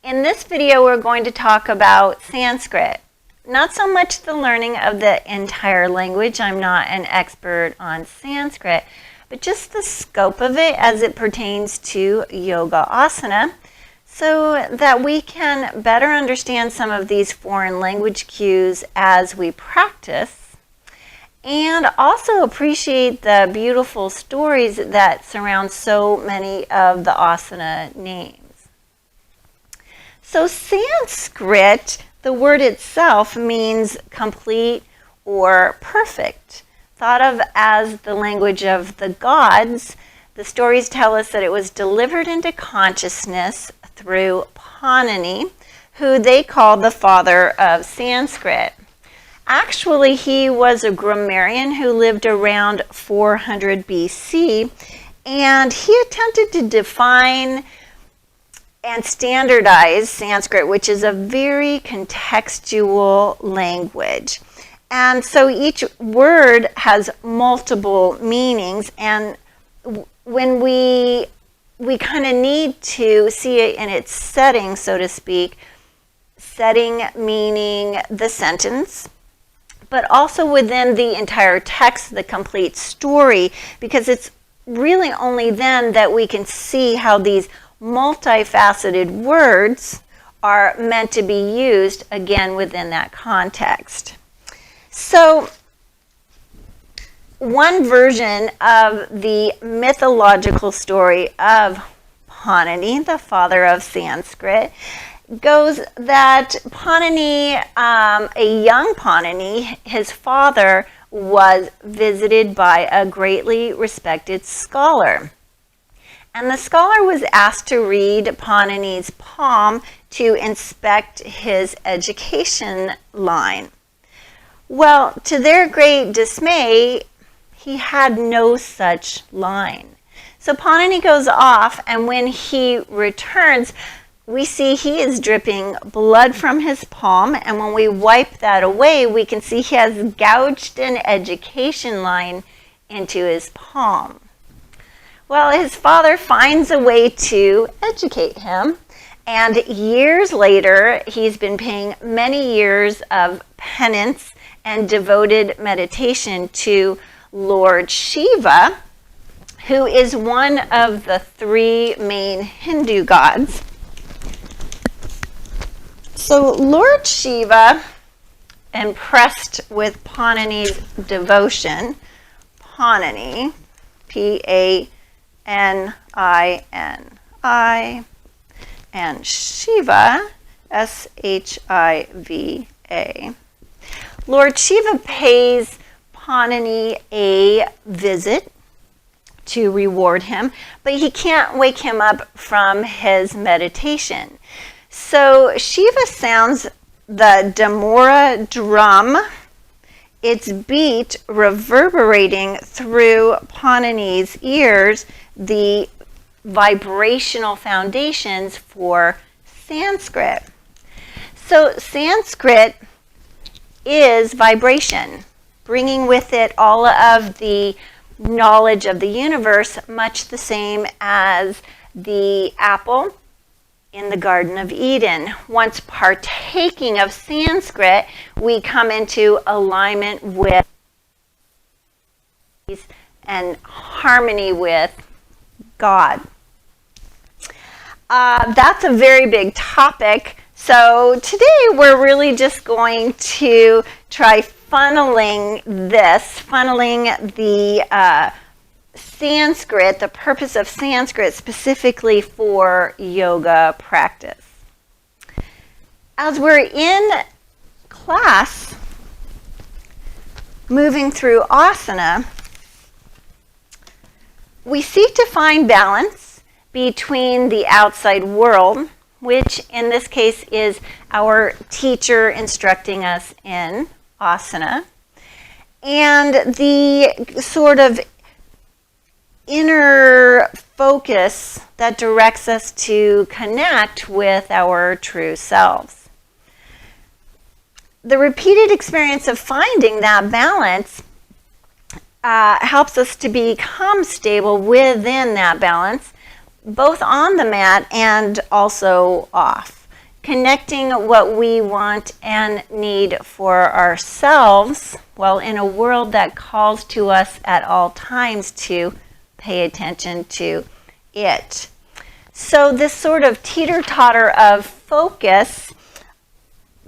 In this video, we're going to talk about Sanskrit. Not so much the learning of the entire language. I'm not an expert on Sanskrit, but just the scope of it as it pertains to yoga asana, so that we can better understand some of these foreign language cues as we practice, and also appreciate the beautiful stories that surround so many of the asana names. So Sanskrit, the word itself, means complete or perfect. Thought of as the language of the gods, the stories tell us that it was delivered into consciousness through Panini, who they called the father of Sanskrit. Actually, he was a grammarian who lived around 400 BC, and he attempted to define and standardize Sanskrit, which is a very contextual language. And so each word has multiple meanings, and when we kind of need to see it in its setting, so to speak, setting meaning the sentence, but also within the entire text, the complete story, because it's really only then that we can see how these multifaceted words are meant to be used, again, within that context. So, one version of the mythological story of Panini, the father of Sanskrit, goes that Panini, a young Panini, his father was visited by a greatly respected scholar. And the scholar was asked to read Panini's palm to inspect his education line. Well, to their great dismay, he had no such line. So Panini goes off, and when he returns, we see he is dripping blood from his palm, and when we wipe that away, we can see he has gouged an education line into his palm. Well, his father finds a way to educate him, and years later, he's been paying many years of penance and devoted meditation to Lord Shiva, who is one of the three main Hindu gods. So Lord Shiva, impressed with Panini's devotion, Panini, P-A-N-I-N-I, and Shiva, S-H-I-V-A. Lord Shiva pays Panini a visit to reward him, but he can't wake him up from his meditation. So Shiva sounds the Damora drum, its beat reverberating through Panini's ears, the vibrational foundations for Sanskrit. So Sanskrit is vibration, bringing with it all of the knowledge of the universe, much the same as the apple in the Garden of Eden. Once partaking of Sanskrit, we come into alignment with and harmony with God. That's a very big topic. So today we're really just going to try funneling the Sanskrit, the purpose of Sanskrit specifically for yoga practice. As we're in class, moving through asana, we seek to find balance between the outside world, which in this case is our teacher instructing us in asana, and the sort of inner focus that directs us to connect with our true selves. The repeated experience of finding that balance helps us to become stable within that balance, both on the mat and also off. connecting what we want and need for ourselves, well, in a world that calls to us at all times to pay attention to it. So this sort of teeter-totter of focus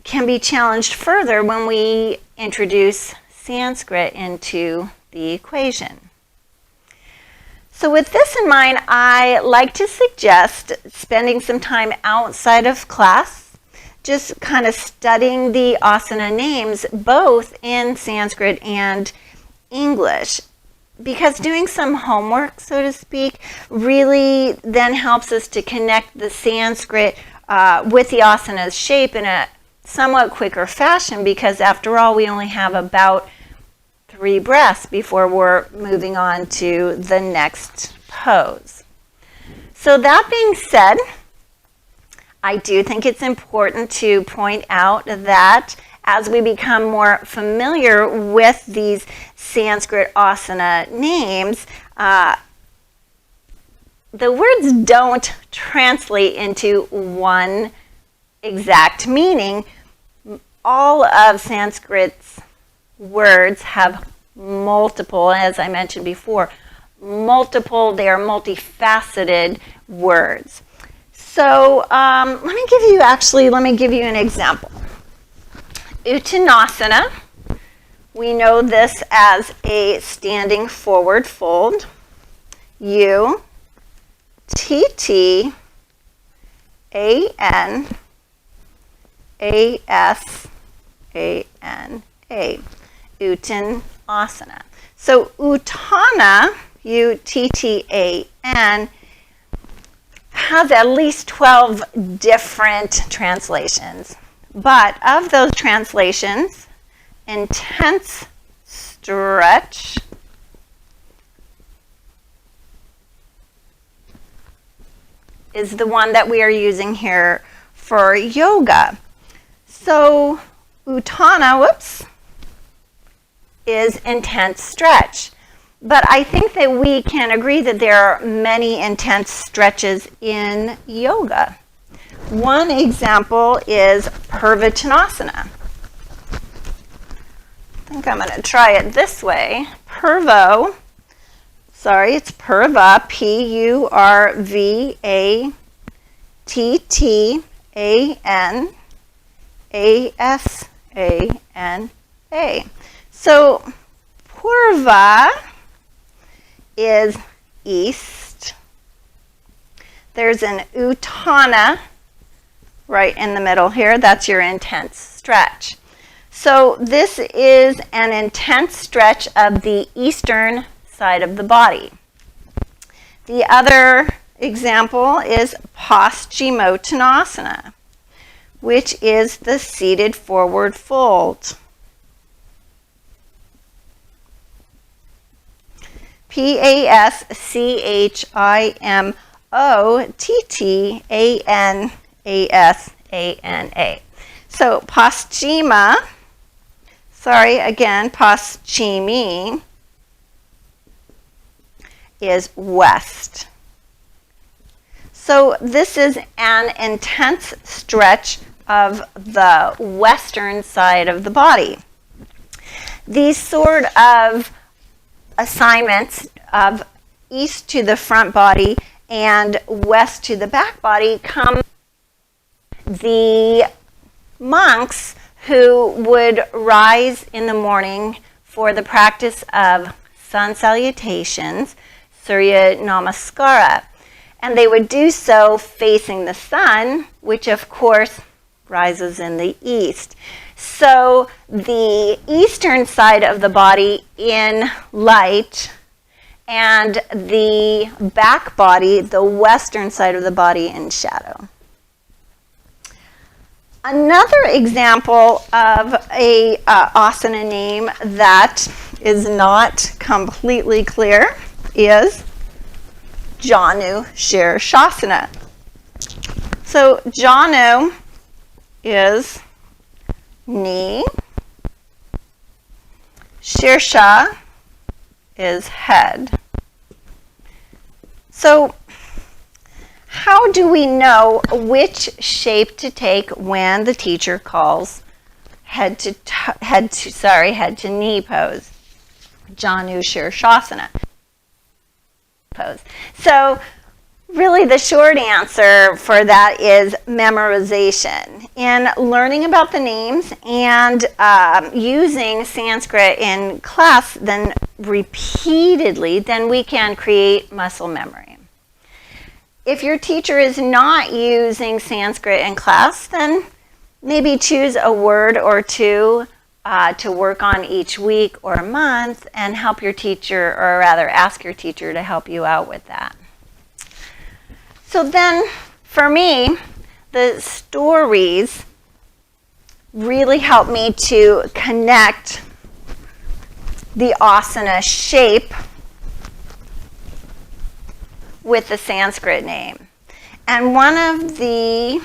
can be challenged further when we introduce Sanskrit into the equation. So with this in mind, I like to suggest spending some time outside of class, just kind of studying the asana names, both in Sanskrit and English. Because doing some homework, so to speak, really then helps us to connect the Sanskrit with the asana's shape in a somewhat quicker fashion, because after all, we only have about 3 breaths before we're moving on to the next pose. So that being said, I do think it's important to point out that as we become more familiar with these Sanskrit asana names, the words don't translate into one exact meaning. All of Sanskrit's words have multiple, as I mentioned before, they are multifaceted words. So let me give you an example. Uttanasana, we know this as a standing forward fold. U-T-T-A-N-A-S-A-N-A. Uttanasana. So Uttana, U-T-T-A-N, has at least 12 different translations. But of those translations, intense stretch is the one that we are using here for yoga. So Uttana, is intense stretch. But I think that we can agree that there are many intense stretches in yoga. One example is Purvottanasana. I think I'm going to try it this way. It's Purva, P-U-R-V-A-T-T-A-N-A-S-A-N-A. So Purva is east. There's an Uttana right in the middle here. That's your intense stretch. So this is an intense stretch of the eastern side of the body. The other example is Paschimottanasana, which is the seated forward fold. Paschimottanasana. So Paschimi is west. So this is an intense stretch of the western side of the body. These sort of assignments of east to the front body and west to the back body come the monks who would rise in the morning for the practice of sun salutations, Surya Namaskara. And they would do so facing the sun, which of course rises in the east. So the eastern side of the body in light and the back body, the western side of the body, in shadow. Another example of a asana name that is not completely clear is Janu Shirshasana. So Janu is knee, Shirsha is head. So how do we know which shape to take when the teacher calls head to knee pose, Janu Shirshasana pose? So really the short answer for that is memorization. In learning about the names and using Sanskrit in class then repeatedly, then we can create muscle memory. If your teacher is not using Sanskrit in class, then maybe choose a word or two to work on each week or month and help your teacher, or rather ask your teacher to help you out with that. So then, for me, the stories really help me to connect the asana shape with the Sanskrit name. And one of the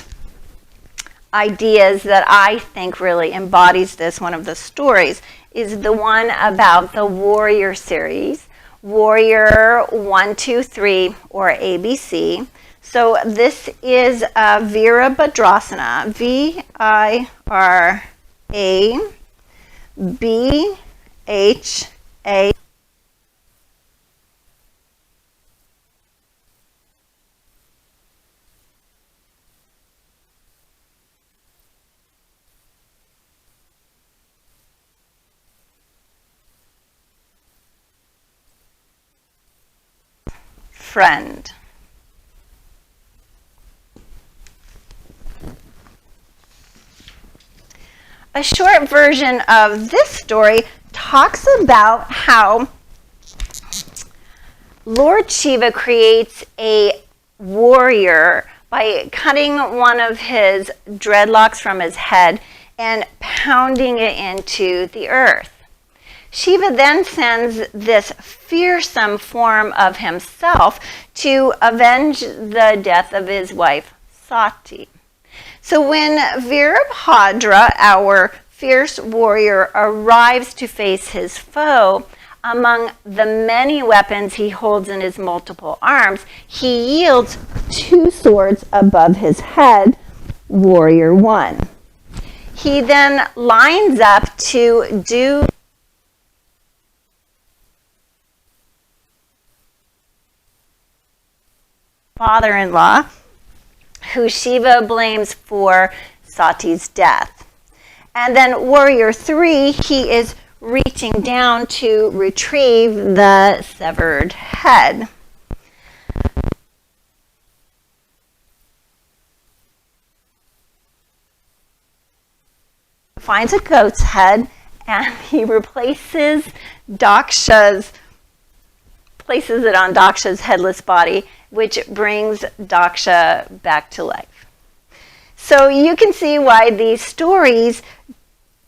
ideas that I think really embodies this, one of the stories, is the one about the warrior series, Warrior 1, 2, 3, or ABC. So this is Virabhadrasana, Virabha. Friend. A short version of this story talks about how Lord Shiva creates a warrior by cutting one of his dreadlocks from his head and pounding it into the earth. Shiva then sends this fearsome form of himself to avenge the death of his wife, Sati. So when Virabhadra, our fierce warrior, arrives to face his foe, among the many weapons he holds in his multiple arms, he yields 2 swords above his head, Warrior 1. He then lines up to do father-in-law, who Shiva blames for Sati's death. And then Warrior 3, he is reaching down to retrieve the severed head. Finds a goat's head and he places it on Daksha's headless body, which brings Daksha back to life. So you can see why these stories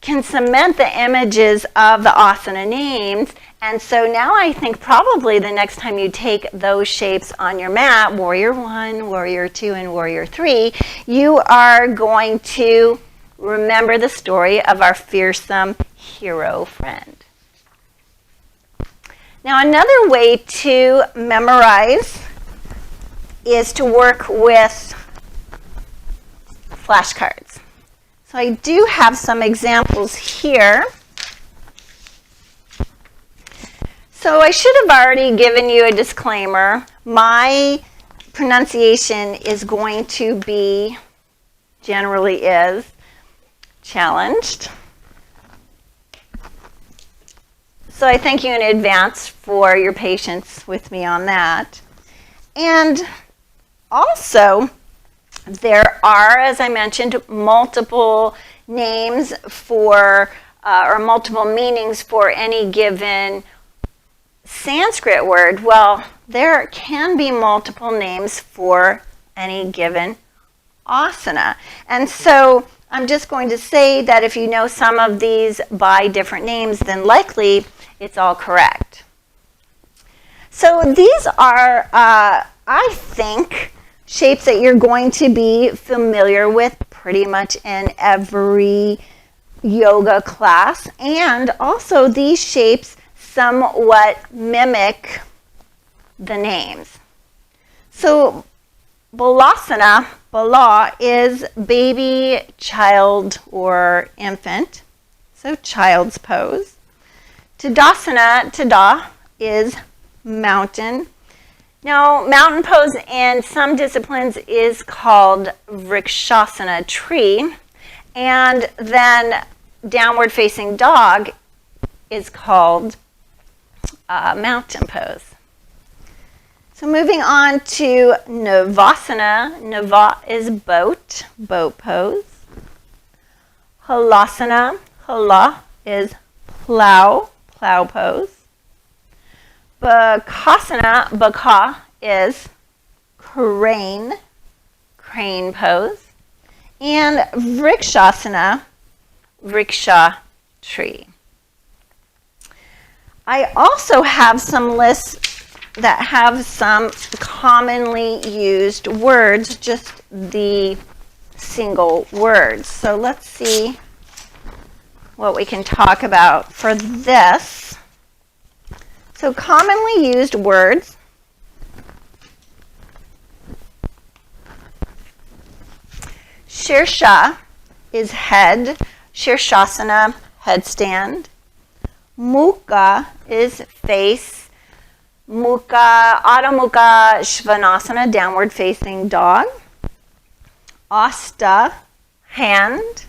can cement the images of the asana names. And so now I think probably the next time you take those shapes on your mat, Warrior 1, Warrior 2, and Warrior 3, you are going to remember the story of our fearsome hero friend. Now another way to memorize is to work with flashcards. So I do have some examples here. So I should have already given you a disclaimer. My pronunciation is going to be, generally is, challenged. So I thank you in advance for your patience with me on that. And also, there are, as I mentioned, multiple names for, or multiple meanings for any given Sanskrit word. Well, there can be multiple names for any given asana. And so I'm just going to say that if you know some of these by different names, then likely it's all correct. So these are, I think, shapes that you're going to be familiar with pretty much in every yoga class. And also these shapes somewhat mimic the names. So Balasana, bala, is baby, child, or infant. So child's pose. Tadasana, tada, is mountain. Now, mountain pose in some disciplines is called vrikshasana, tree. And then downward facing dog is called mountain pose. So moving on to navasana. Nava is boat pose. Halasana, hala is plow pose. Bakasana, baka is crane pose. And vrikshasana, vriksha, tree. I also have some lists that have some commonly used words, just the single words. So let's see what we can talk about for this. So commonly used words. Shirsha is head. Shirshasana, headstand. Mukha is face. Mukha, Adho Mukha Svanasana, downward facing dog. Asta, hand.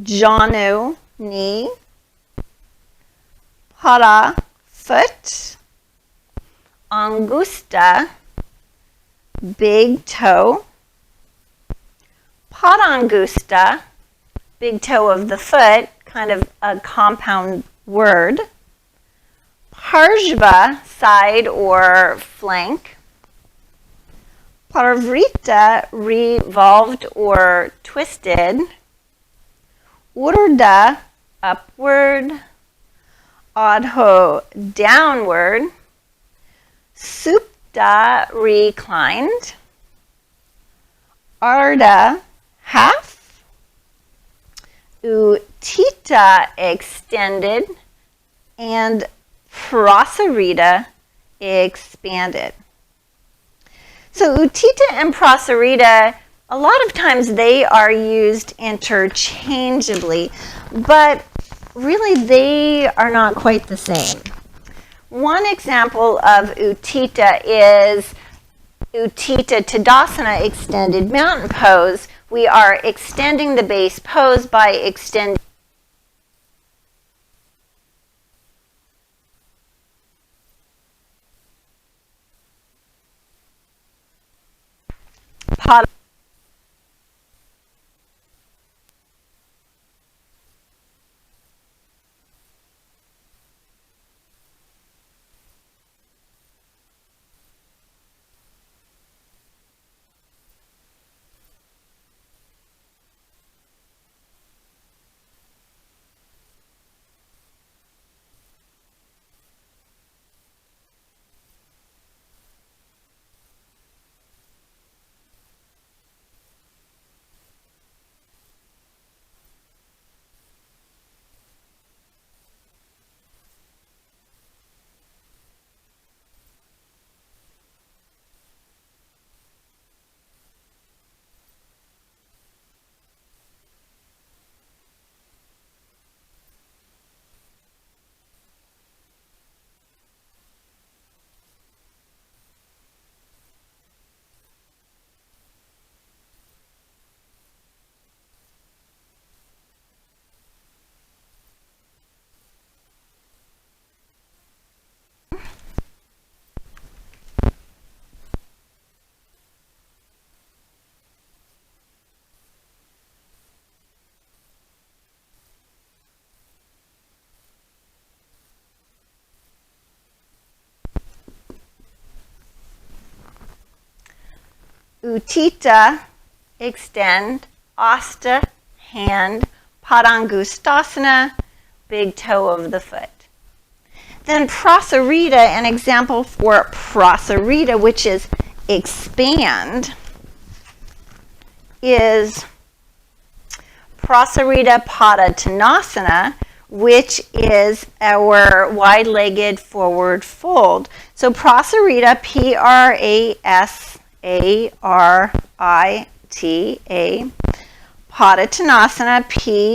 Janu, knee. Pada, foot. Angusta, big toe. Padangusta, big toe of the foot, kind of a compound word. Parshva, side or flank. Parivrita, revolved or twisted. Urdha, upward. Adho, downward. Supta, reclined. Ardha, half. Utthita, extended. And prasarita, expanded. So utthita and prasarita, a lot of times they are used interchangeably, but really they are not quite the same. One example of utthita is Utthita Tadasana, extended mountain pose. We are extending the base pose by extending Pada. Utthita, extend. Asta, hand. Padangustasana, big toe of the foot. Then prasarita, an example for prasarita, which is expand, is prasarita pada tanasana, which is our wide-legged forward fold. So Prasarita, Prasarita, Padottanasana, Padottanasana.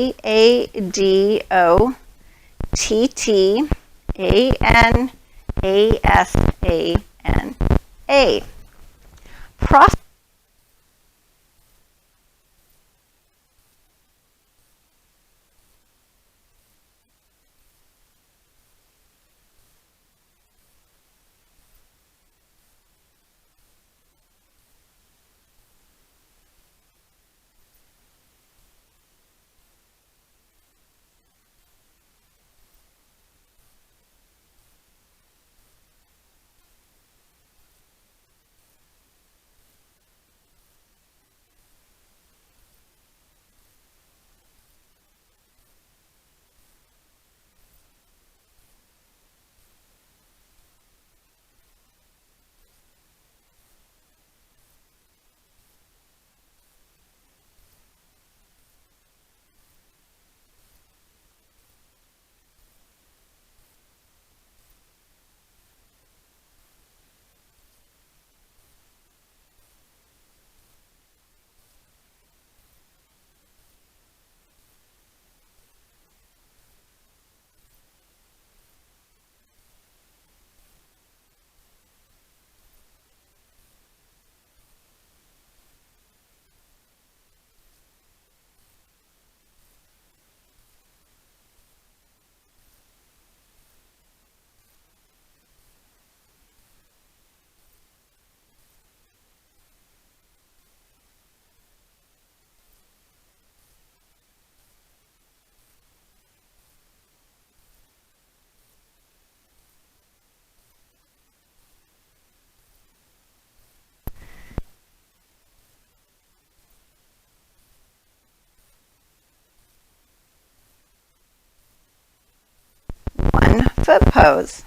Foot pose.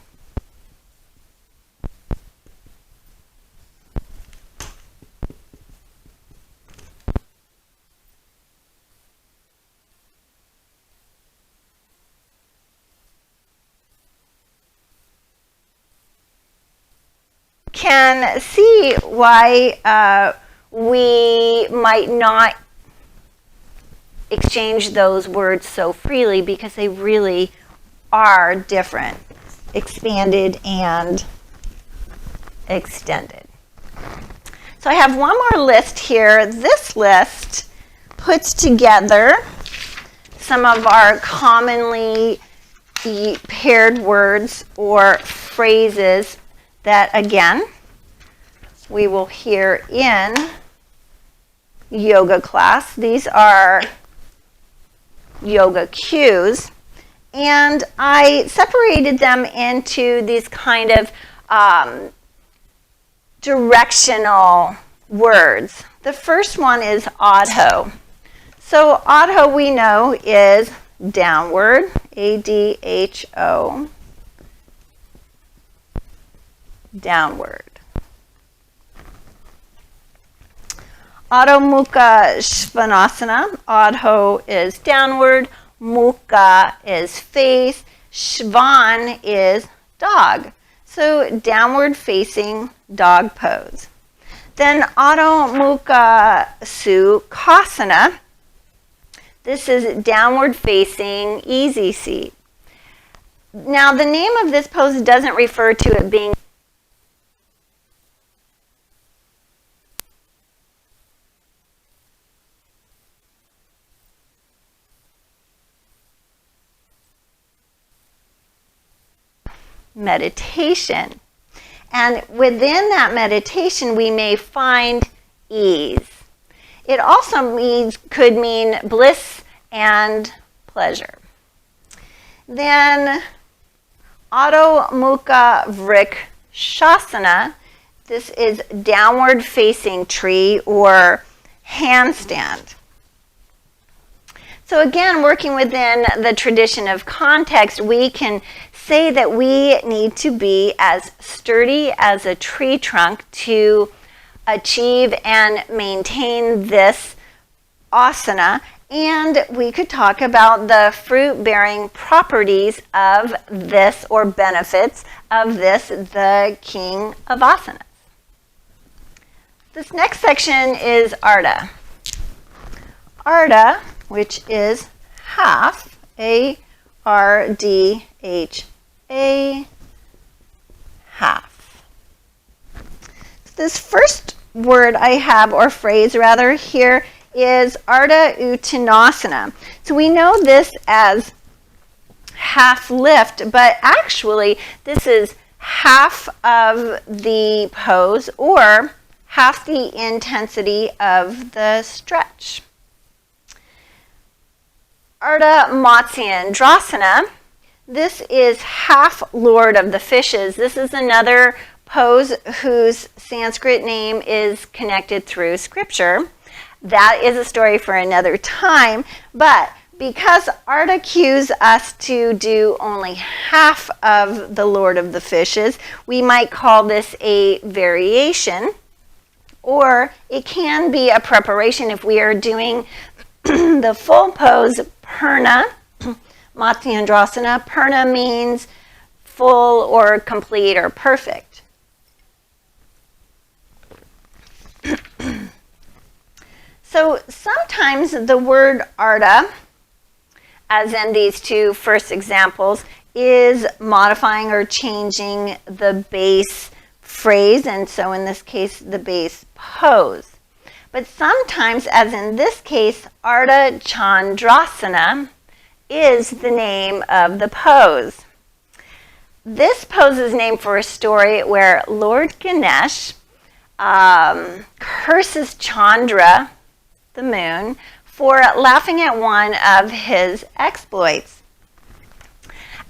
Can see why we might not exchange those words so freely, because they really are different, expanded and extended. So I have one more list here. This list puts together some of our commonly paired words or phrases that, again, we will hear in yoga class. These are yoga cues. And I separated them into these kind of directional words. The first one is adho. So adho, we know, is downward, A-D-H-O, downward. Adho Mukha Svanasana. Adho is downward. Mukha is face. Shvan is dog. So downward facing dog pose. Then Adho Mukha Sukhasana. This is downward facing easy seat. Now the name of this pose doesn't refer to it being meditation. And within that meditation, we may find ease. It also could mean bliss and pleasure. Then Adho Mukha Vrikshasana. This is downward facing tree or handstand. So again, working within the tradition of context, we can say that we need to be as sturdy as a tree trunk to achieve and maintain this asana, And we could talk about the fruit-bearing properties of this, or benefits of this, the king of asanas. This next section is Ardha. Ardha, which is half, A-R-D-H-A, half. This first word I have, or phrase rather, here is Ardha Uttanasana. So we know this as half lift, but actually this is half of the pose, or half the intensity of the stretch. Ardha Matsyendrasana, this is half Lord of the Fishes. This is another pose whose Sanskrit name is connected through scripture. That is a story for another time, but because Ardha cues us to do only half of the Lord of the Fishes, we might call this a variation, or it can be a preparation if we are doing the full pose, Purna, Matsyendrasana. Purna means full or complete or perfect. So sometimes the word Ardha, as in these two first examples, is modifying or changing the base phrase, and so in this case, the base pose. But sometimes, as in this case, Ardha Chandrasana is the name of the pose. This pose is named for a story where Lord Ganesh curses Chandra, the moon, for laughing at one of his exploits.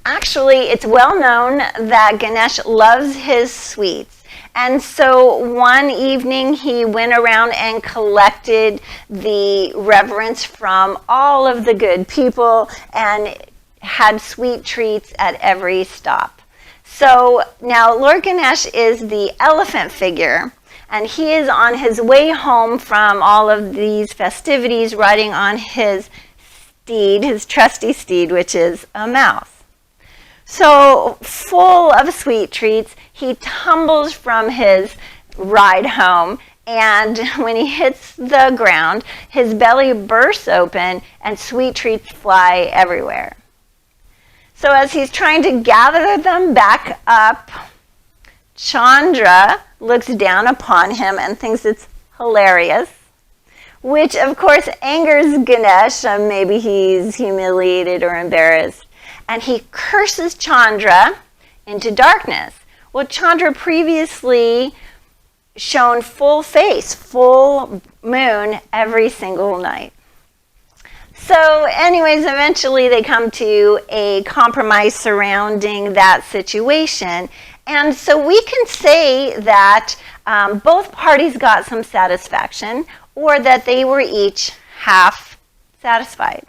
Actually, it's well known that Ganesh loves his sweets. And so one evening he went around and collected the reverence from all of the good people and had sweet treats at every stop. So now Lord Ganesh is the elephant figure, and he is on his way home from all of these festivities riding on his steed, his trusty steed, which is a mouse. So full of sweet treats, he tumbles from his ride home, and when he hits the ground, his belly bursts open and sweet treats fly everywhere. So as he's trying to gather them back up, Chandra looks down upon him and thinks it's hilarious, which of course angers Ganesh. Maybe he's humiliated or embarrassed, and he curses Chandra into darkness. Well, Chandra previously shone full face, full moon every single night. So anyways, eventually they come to a compromise surrounding that situation. And so we can say that both parties got some satisfaction, or that they were each half satisfied.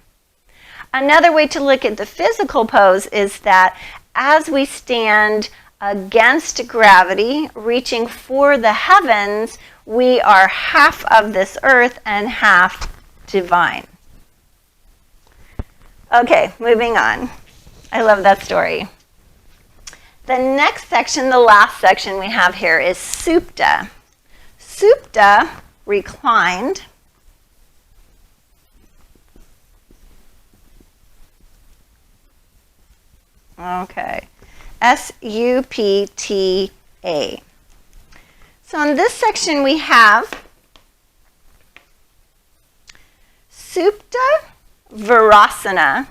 Another way to look at the physical pose is that as we stand against gravity, reaching for the heavens, we are half of this earth and half divine. Okay, moving on. I love that story. The next section, the last section we have here, is Supta. Supta, reclined. Okay. S-U-P-T-A. So in this section we have Supta Virasana,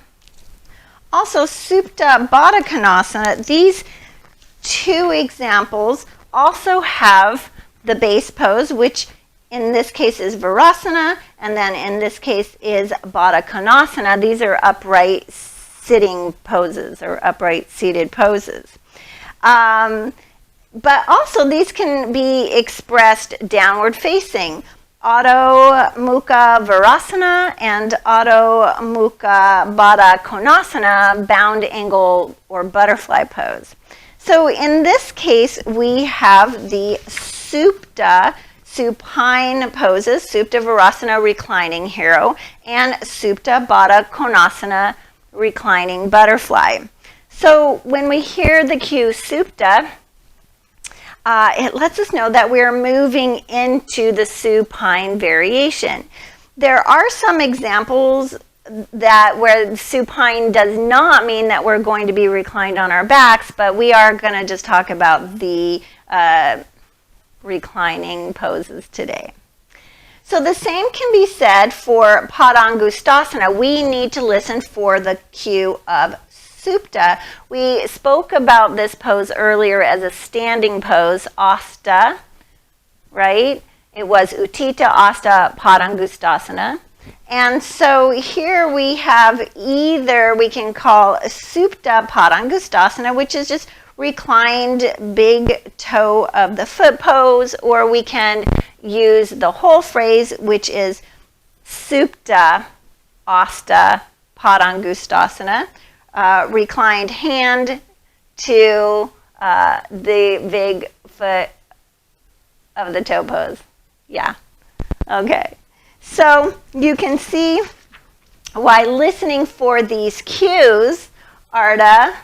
also Supta Baddha Konasana. These two examples also have the base pose, which in this case is Virasana, and then in this case is Baddha Konasana. These are upright sitting poses, or upright seated poses. But also these can be expressed downward facing. Adho Mukha Virasana and Adho Mukha Baddha Konasana, bound angle or butterfly pose. So in this case, we have the Supta supine poses, Supta Virasana, reclining hero, and Supta Baddha Konasana, reclining butterfly. So when we hear the cue Supta, it lets us know that we're moving into the supine variation. There are some examples where supine does not mean that we're going to be reclined on our backs, but we are going to just talk about the reclining poses today. So the same can be said for Padangustasana. We need to listen for the cue of Supta. We spoke about this pose earlier as a standing pose, Asta, right? It was Uttita Asta Padangustasana. And so here we have either we can call Supta Padangustasana, which is just reclined big toe of the foot pose, or we can use the whole phrase, which is Supta Asta Padangustasana, reclined hand to the big foot of the toe pose. Yeah. Okay. So you can see why listening for these cues, Adho,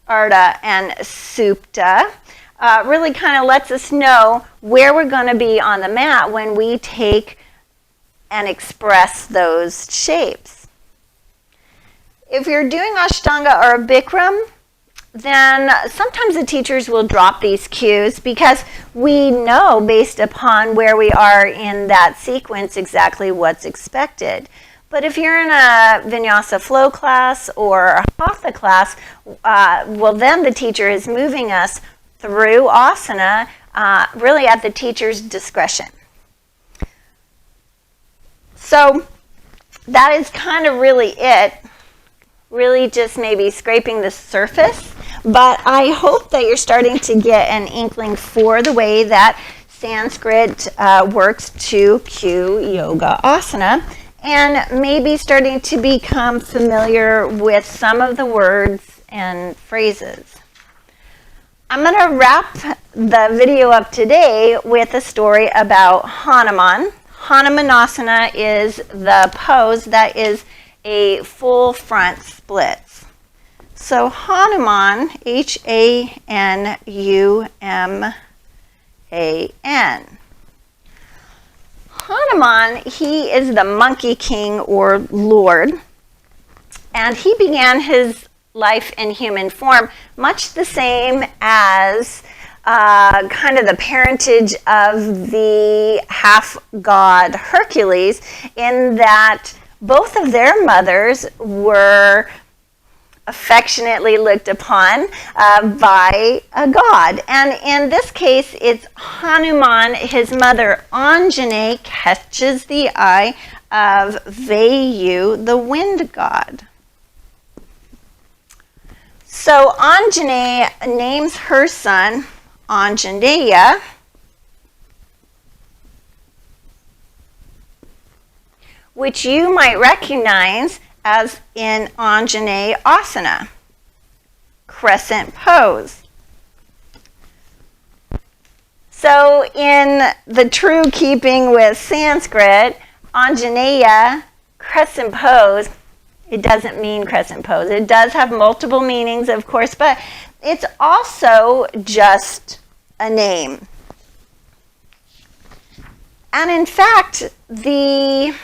Ardha, and Supta, really kind of lets us know where we're going to be on the mat when we take and express those shapes. If you're doing Ashtanga or Bikram, then sometimes the teachers will drop these cues because we know based upon where we are in that sequence exactly what's expected. But if you're in a Vinyasa flow class or a Hatha class, well then the teacher is moving us through asana really at the teacher's discretion. So that is kind of really it. Really just maybe scraping the surface, but I hope that you're starting to get an inkling for the way that Sanskrit works to cue yoga asana, and maybe starting to become familiar with some of the words and phrases. I'm going to wrap the video up today with a story about Hanuman. Hanumanasana is the pose that is a full front splits. So Hanuman, H-A-N-U-M-A-N. Hanuman, he is the monkey king or lord, and he began his life in human form much the same as kind of the parentage of the half-god Hercules, in that both of their mothers were affectionately looked upon by a god. And in this case, it's Hanuman, his mother Anjane, catches the eye of Vayu, the wind god. So Anjane names her son Anjaneya, which you might recognize as in Anjaneya Asana, crescent pose. So in the true keeping with Sanskrit, Anjaneya, crescent pose, it doesn't mean crescent pose. It does have multiple meanings, of course, but it's also just a name. And in fact, the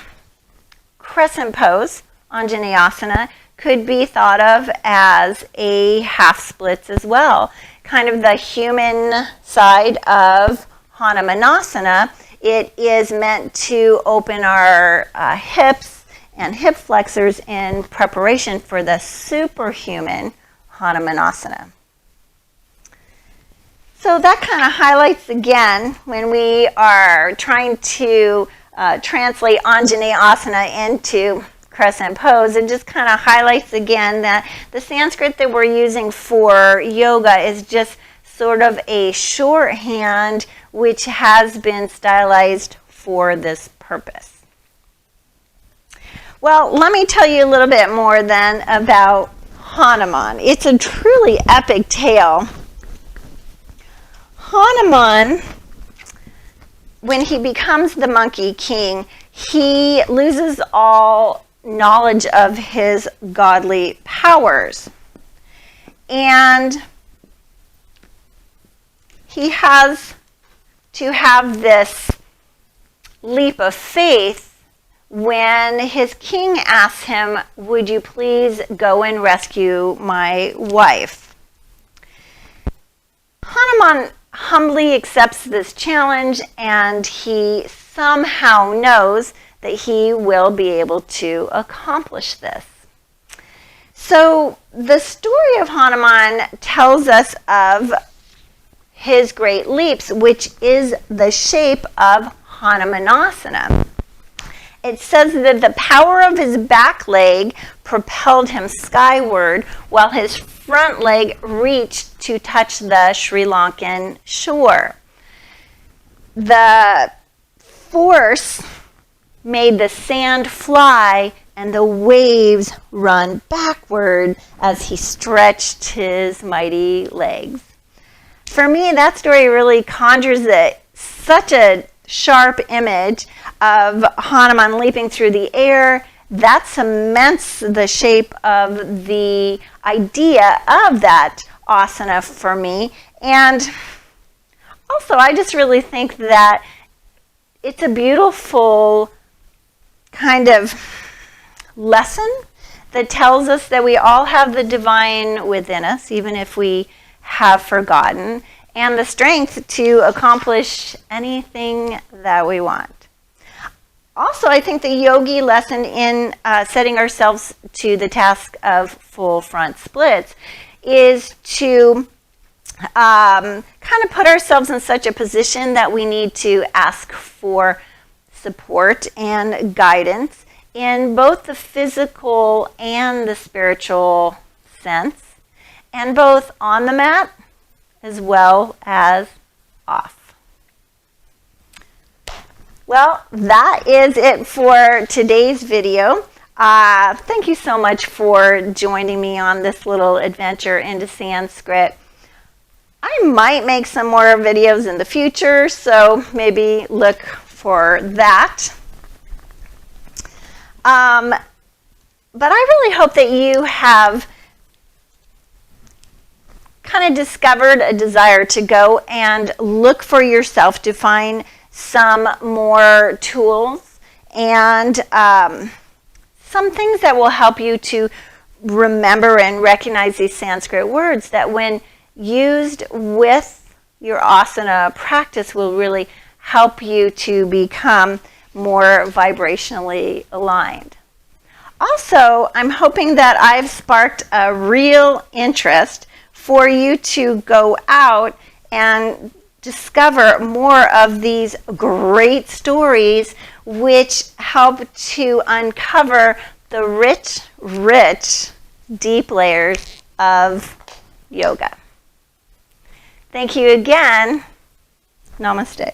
crescent pose, Anjaneyasana, could be thought of as a half splits as well. Kind of the human side of Hanumanasana. It is meant to open our hips and hip flexors in preparation for the superhuman Hanumanasana. So that kind of highlights again when we are trying to translate Anjaneyasana into crescent pose. It just kind of highlights again that the Sanskrit that we're using for yoga is just sort of a shorthand which has been stylized for this purpose. Well, let me tell you a little bit more then about Hanuman. It's a truly epic tale. Hanuman when he becomes the Monkey King, he loses all knowledge of his godly powers. And he has to have this leap of faith when his king asks him, "Would you please go and rescue my wife?" Hanuman humbly accepts this challenge, and he somehow knows that he will be able to accomplish this. So the story of Hanuman tells us of his great leaps, which is the shape of Hanumanasana. It says that the power of his back leg propelled him skyward, while his front leg reached to touch the Sri Lankan shore. The force made the sand fly and the waves run backward as he stretched his mighty legs. For me, that story really conjures such a sharp image of Hanuman leaping through the air. That cements the shape of the idea of that asana for me. And also, I just really think that it's a beautiful kind of lesson that tells us that we all have the divine within us, even if we have forgotten, and the strength to accomplish anything that we want. Also, I think the yogi lesson in setting ourselves to the task of full front splits is to kind of put ourselves in such a position that we need to ask for support and guidance in both the physical and the spiritual sense, and both on the mat as well as off. Well, that is it for today's video. Thank you so much for joining me on this little adventure into Sanskrit. I might make some more videos in the future, so maybe look for that. But I really hope that you have kind of discovered a desire to go and look for yourself to find some more tools and some things that will help you to remember and recognize these Sanskrit words that, when used with your asana practice, will really help you to become more vibrationally aligned. Also, I'm hoping that I've sparked a real interest for you to go out and discover more of these great stories which help to uncover the rich, rich, deep layers of yoga. Thank you again. Namaste.